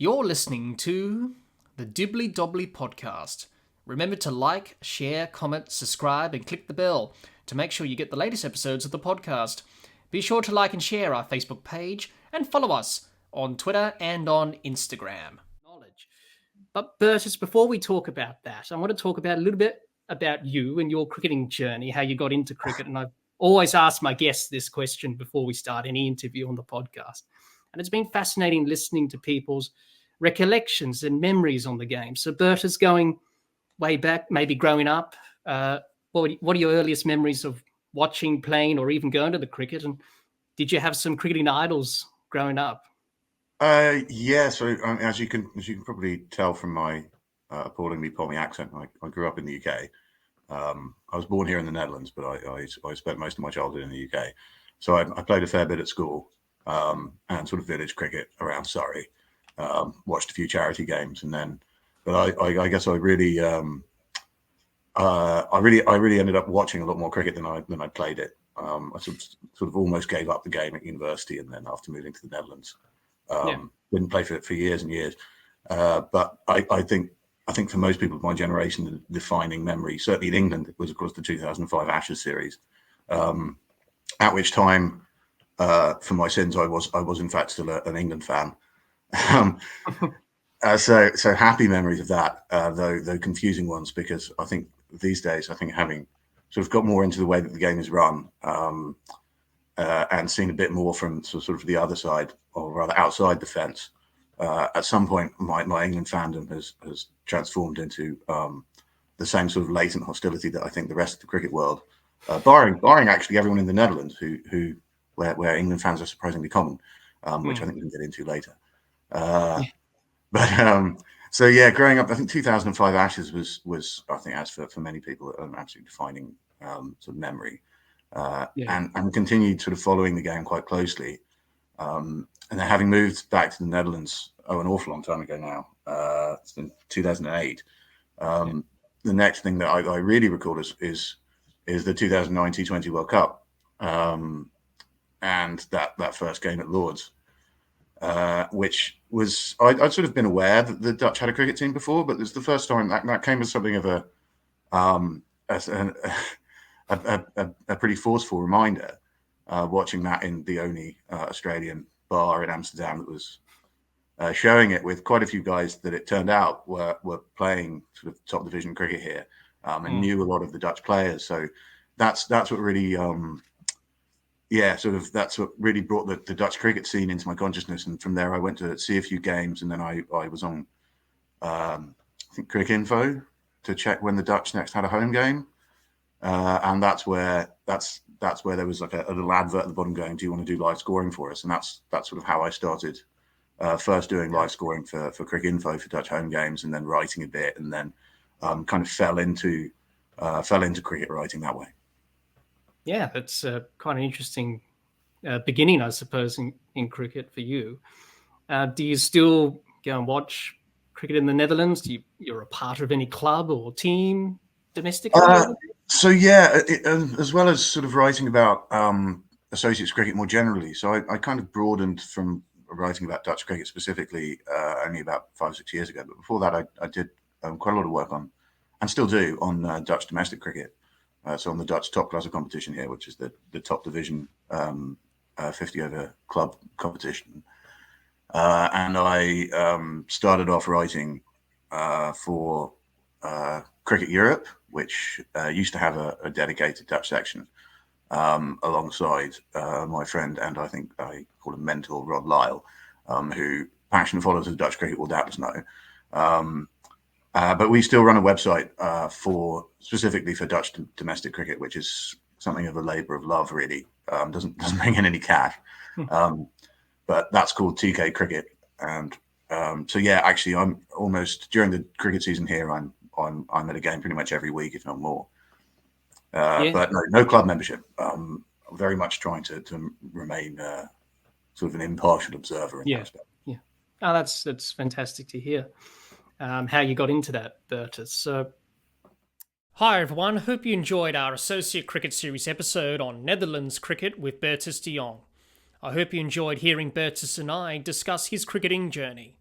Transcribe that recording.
You're listening to the Dibbly-Dobbly podcast. Remember to like, share, comment, subscribe, and click the bell to make sure you get the latest episodes of the podcast. Be sure to like and share our Facebook page and follow us on Twitter and on Instagram. But Bertus, before we talk about that, I want to talk about a little bit about you and your cricketing journey, how you got into cricket. And I've always asked my guests this question before we start any interview on the podcast. And it's been fascinating listening to people's recollections and memories on the game. So Bertus, going way back, maybe growing up, what are your earliest memories of watching, playing, or even going to the cricket? And did you have some cricketing idols growing up? Yeah. So as you can probably tell from my appallingly Pommy accent, I grew up in the UK. I was born here in the Netherlands, but I spent most of my childhood in the UK. So I played a fair bit at school and sort of village cricket around Surrey. Watched a few charity games, and then, but I guess I really ended up watching a lot more cricket than I played it. I sort of almost gave up the game at university, and then after moving to the Netherlands, didn't play for years and years. But I think for most people of my generation, the defining memory, certainly in England, was of course the 2005 Ashes series, at which time, for my sins, I was in fact still an England fan. So happy memories of that, though confusing ones, because I think these days, having sort of got more into the way that the game is run, and seen a bit more from sort of the other side, or rather outside the fence, at some point my England fandom has transformed into the same sort of latent hostility that I think the rest of the cricket world, barring actually everyone in the Netherlands where England fans are surprisingly common, which I think we can get into later. So yeah, growing up, I think 2005 Ashes was I think, as for many people, an absolutely defining sort of memory, and continued sort of following the game quite closely. And then having moved back to the Netherlands, an awful long time ago now, it's been 2008. The next thing that I really recall is the 2009 T20 World Cup, and that first game at Lord's. Which was, I'd sort of been aware that the Dutch had a cricket team before, but it's the first time that came as something of a pretty forceful reminder, watching that in the only Australian bar in Amsterdam that was showing it, with quite a few guys that it turned out were playing sort of top division cricket here, and knew a lot of the Dutch players. So that's what really that's what really brought the Dutch cricket scene into my consciousness. And from there, I went to see a few games, and then I was on, I think, Cricket Info to check when the Dutch next had a home game, and that's where there was like a little advert at the bottom going, "Do you want to do live scoring for us?" And that's sort of how I started, first doing live scoring for Cricket Info for Dutch home games, and then writing a bit, and then kind of fell into cricket writing that way. Yeah, that's quite an interesting beginning, I suppose, in cricket for you. Do you still go and watch cricket in the Netherlands? You're a part of any club or team domestically? So yeah, as well as sort of writing about associates cricket more generally. So I kind of broadened from writing about Dutch cricket specifically only about 5 or 6 years ago. But before that, I did quite a lot of work on, and still do, on Dutch domestic cricket. So on the Dutch top class of competition here, which is the top division 50 over club competition. And I started off writing for Cricket Europe, which used to have a dedicated Dutch section, alongside my friend, and I think I call him mentor, Rod Lyle, who passionate followers of Dutch cricket will doubtless know. But we still run a website specifically for Dutch domestic cricket, which is something of a labour of love, really. Doesn't bring in any cash, but that's called TK Cricket. And so yeah, actually, I'm almost, during the cricket season here, I'm at a game pretty much every week, if not more. But no club membership. Very much trying to remain sort of an impartial observer in that respect. Yeah. Oh, that's fantastic to hear. How you got into that, Bertus. So, hi everyone, hope you enjoyed our Associate Cricket Series episode on Netherlands cricket with Bertus de Jong. I hope you enjoyed hearing Bertus and I discuss his cricketing journey.